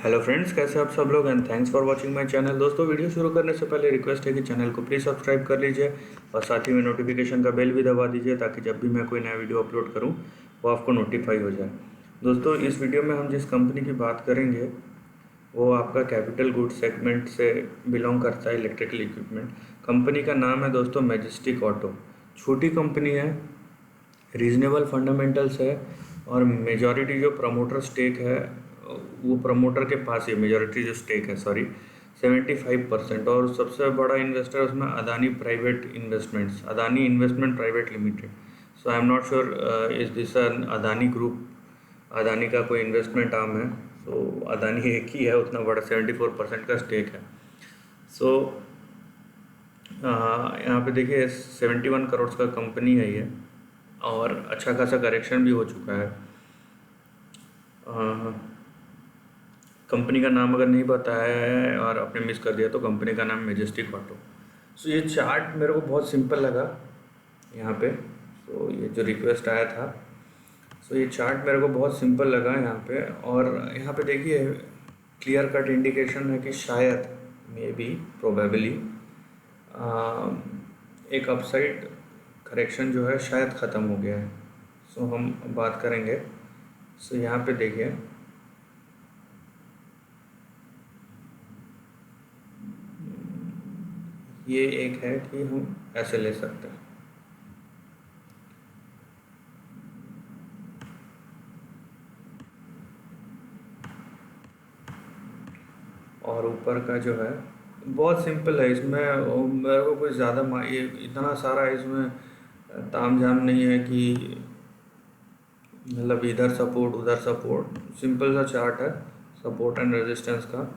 Hello friends, कैसे आप सब लोग and thanks for watching my channel. दोस्तों, वीडियो शुरू करने से पहले रिक्वेस्ट है कि चैनल को प्लीज़ सब्सक्राइब कर लीजिए और साथ ही में नोटिफिकेशन का बेल भी दबा दीजिए ताकि जब भी मैं कोई नया वीडियो अपलोड करूं वो आपको नोटिफाई हो जाए। दोस्तों, इस वीडियो में हम जिस कंपनी की बात करेंगे वो आपका कैपिटल गुड्स सेगमेंट से बिलोंग करता है, इलेक्ट्रिकल इक्विपमेंट। कंपनी का नाम है दोस्तों मैजेस्टिक ऑटो। छोटी कंपनी है, रीजनेबल फंडामेंटल्स है और मेजॉरिटी जो प्रमोटर स्टेक है वो प्रमोटर के पास है। मेजॉरिटी जो स्टेक है 75%। और सबसे बड़ा इन्वेस्टर उसमें Adani private investments, Adani investment private limited. So I am not sure is this an Adani group, Adani का कोई इन्वेस्टमेंट आर्म है। सो अदानी एक ही है, उतना बड़ा 74% का स्टेक है। सो यहाँ पे देखिए 71 करोड़ का कंपनी है ये, और अच्छा खासा करेक्शन भी हो चुका है। कंपनी का नाम अगर नहीं बताया है और आपने मिस कर दिया तो कंपनी का नाम मैजेस्टिक ऑटो। सो ये चार्ट मेरे को बहुत सिंपल लगा यहाँ पे। सो ये जो रिक्वेस्ट आया था, सो ये चार्ट मेरे को बहुत सिंपल लगा यहाँ पे। और यहाँ पे देखिए क्लियर कट इंडिकेशन है कि शायद मे बी प्रोबेबली एक अपसाइड करेक्शन जो है शायद ख़त्म हो गया है। सो हम बात करेंगे। सो यहाँ पे देखिए ये एक है कि हम ऐसे ले सकते हैं, और ऊपर का जो है बहुत सिंपल है। इसमें मेरे को कोई ज़्यादा ये इतना सारा इसमें तामझाम नहीं है कि मतलब इधर सपोर्ट उधर सपोर्ट। सिंपल सा चार्ट है सपोर्ट एंड रेजिस्टेंस का।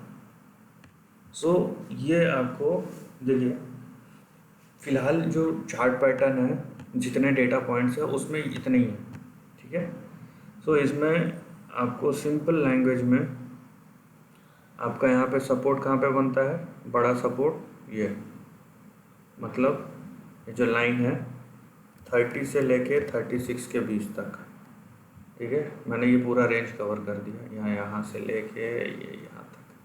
सो ये आपको देखिए फ़िलहाल जो चार्ट पैटर्न है, जितने डेटा पॉइंट्स है उसमें इतने ही है, ठीक है। सो इसमें आपको सिंपल लैंग्वेज में आपका यहाँ पे सपोर्ट कहाँ पे बनता है, बड़ा सपोर्ट ये, मतलब ये जो लाइन है 30 से लेके 36 के बीच तक, ठीक है। मैंने ये पूरा रेंज कवर कर दिया, यहाँ से लेके ये यहाँ तक,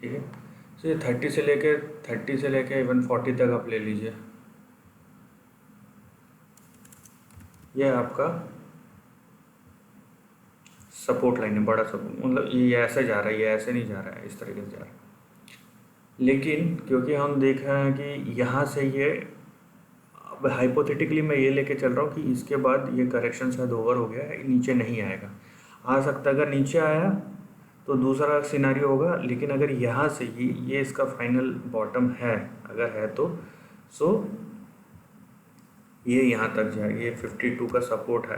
ठीक है। तो ये 30 से लेके इवन 40 तक आप ले लीजिए। ये आपका सपोर्ट लाइन है, बड़ा सपोर्ट, मतलब ये ऐसे जा रहा है, ये ऐसे नहीं जा रहा है, इस तरीके से जा रहा है। लेकिन क्योंकि हम देख रहे हैं कि यहाँ से ये, अब हाइपोथेटिकली मैं ये लेके चल रहा हूँ कि इसके बाद ये करेक्शन शायद ओवर हो गया है, नीचे नहीं आएगा। आ सकता है अगर नीचे आया तो दूसरा सिनारियो होगा, लेकिन अगर यहाँ से ये इसका फाइनल बॉटम है, अगर है तो सो ये यहाँ तक जाएगा, ये 52 का सपोर्ट है,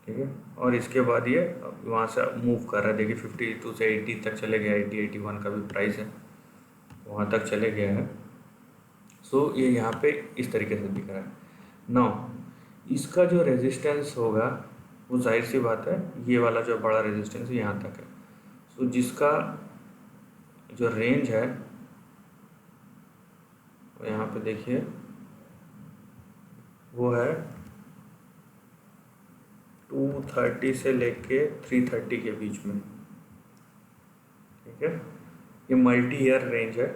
ठीक है। और इसके बाद ये वहाँ से मूव कर रहा है, देखिए 52 से 80 तक चले गया, 81 का भी प्राइस है, वहाँ तक चले गया है। सो ये यहाँ पे इस तरीके से दिख रहा है। नाउ इसका जो रेजिस्टेंस होगा वो जाहिर सी बात है ये वाला जो बड़ा रेजिस्टेंस है यहाँ तक है। सो जिसका जो रेंज है वो यहाँ पे देखिए वो है 230 से लेके 330 के बीच में, ठीक है। ये मल्टी ईयर रेंज है।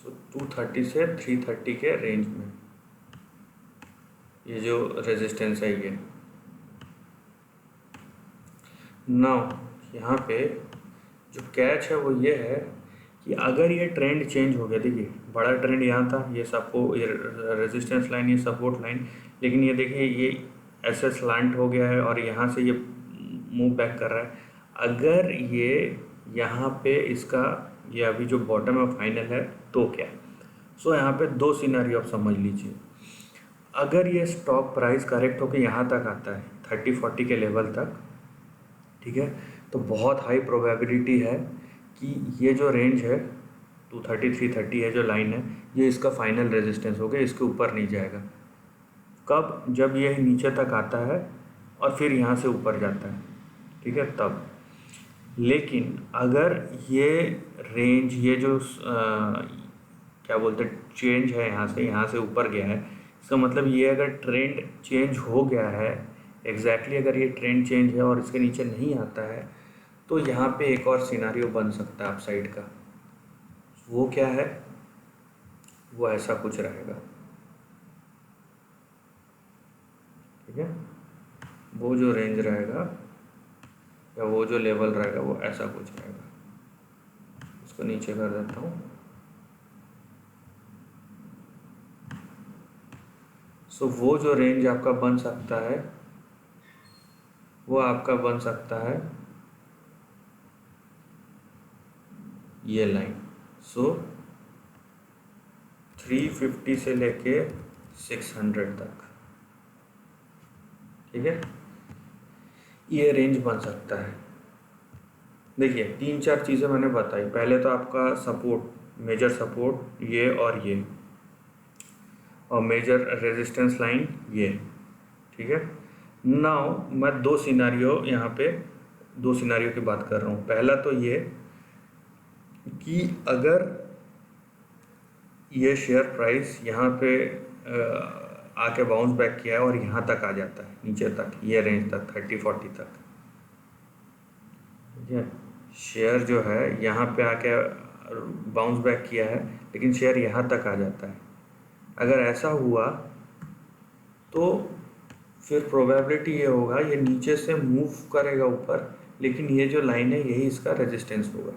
सो 230 से 330 के रेंज में ये जो रेजिस्टेंस है ये। नाउ यहाँ पे जो कैच है वो ये है कि अगर ये ट्रेंड चेंज हो गया, देखिए बड़ा ट्रेंड यहाँ था, ये सपोर्ट, ये रेजिस्टेंस लाइन, ये सपोर्ट लाइन, लेकिन ये देखिए ये ऐसे स्लैंट हो गया है और यहाँ से ये मूव बैक कर रहा है। अगर ये यहाँ पे इसका ये अभी जो बॉटम है फाइनल है तो क्या। सो यहाँ पे दो सिनेरियो आप समझ लीजिए। अगर ये स्टॉक प्राइस करेक्ट होकर यहाँ तक आता है 30-40 के लेवल तक, ठीक है, तो बहुत हाई प्रोबेबिलिटी है कि ये जो रेंज है 230-330 है जो लाइन है, ये इसका फाइनल रेजिस्टेंस हो गया, इसके ऊपर नहीं जाएगा। कब, जब ये नीचे तक आता है और फिर यहाँ से ऊपर जाता है, ठीक है, तब। लेकिन अगर ये रेंज, ये जो क्या बोलते हैं चेंज है, यहाँ से ऊपर गया है, इसका मतलब ये अगर ट्रेंड चेंज हो गया है, एग्जैक्टली अगर ये ट्रेंड चेंज है और इसके नीचे नहीं आता है, तो यहाँ पे एक और सिनारियो बन सकता है अपसाइड का। वो क्या है? वो ऐसा कुछ रहेगा, ठीक है। वो जो रेंज रहेगा या वो जो लेवल रहेगा वो ऐसा कुछ रहेगा। इसको नीचे कर देता हूँ। सो वो जो रेंज आपका बन सकता है वो आपका बन सकता है ये लाइन। सो 350 से लेके 600 तक, ठीक है, ये रेंज बन सकता है। देखिए 3-4 चीज़ें मैंने बताई। पहले तो आपका सपोर्ट, मेजर सपोर्ट ये और मेजर रेजिस्टेंस लाइन ये, ठीक है। नाउ मैं दो सिनारियो की बात कर रहा हूँ। पहला तो ये कि अगर ये शेयर प्राइस यहाँ पे आके बाउंस बैक किया है और यहाँ तक आ जाता है, नीचे तक, ये रेंज तक 30-40 तक, ठीक है। शेयर जो है यहाँ पे आके बाउंस बैक किया है लेकिन शेयर यहाँ तक आ जाता है। अगर ऐसा हुआ तो फिर प्रोबेबिलिटी ये होगा ये नीचे से मूव करेगा ऊपर, लेकिन ये जो लाइन है यही इसका रेजिस्टेंस होगा,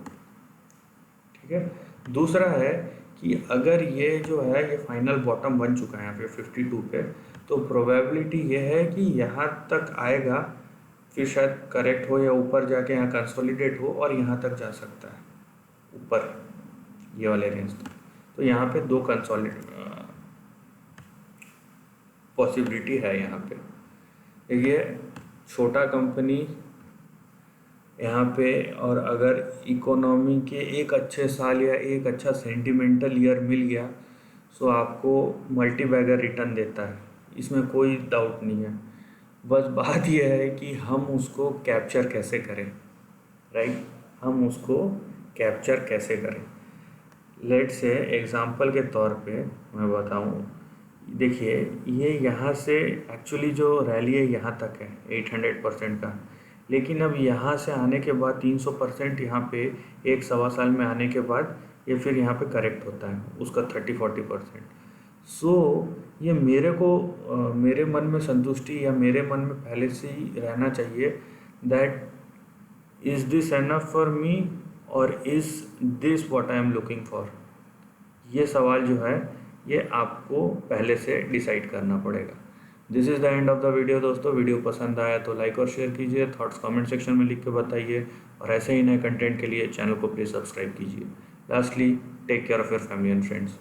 ठीक है। दूसरा है कि अगर ये जो है ये फाइनल बॉटम बन चुका है यहाँ पे 52 पे, तो प्रोबेबिलिटी ये है कि यहाँ तक आएगा, फिर शायद करेक्ट हो या ऊपर जाके यहाँ कंसोलिडेट हो और यहाँ तक जा सकता है ऊपर ये वाले रेंज तक। तो यहाँ पे दो पॉसिबिलिटी है यहाँ पे। देखिए छोटा कंपनी यहाँ पे, और अगर इकोनॉमी के एक अच्छे साल या एक अच्छा सेंटिमेंटल ईयर मिल गया सो आपको मल्टी बैगर रिटर्न देता है, इसमें कोई डाउट नहीं है। बस बात यह है कि हम उसको कैप्चर कैसे करें, राइट, हम उसको कैप्चर कैसे करें। लेट से एग्जांपल के तौर पे मैं बताऊं, देखिए ये यहाँ से एक्चुअली जो रैली है यहाँ तक है 800% का, लेकिन अब यहाँ से आने के बाद 300% यहाँ पे एक सवा साल में आने के बाद ये फिर यहाँ पे करेक्ट होता है उसका 30-40%। सो ये मेरे मन में संतुष्टि या मेरे मन में पहले से ही रहना चाहिए that is this enough for me और is this what I am looking for. ये सवाल जो है ये आपको पहले से डिसाइड करना पड़ेगा। This is the end of the video दोस्तों। वीडियो पसंद आया तो लाइक और शेयर कीजिए, थॉट्स कमेंट सेक्शन में लिख के बताइए, और ऐसे ही नए कंटेंट के लिए चैनल को प्लीज़ सब्सक्राइब कीजिए। Lastly, take care of your family and friends.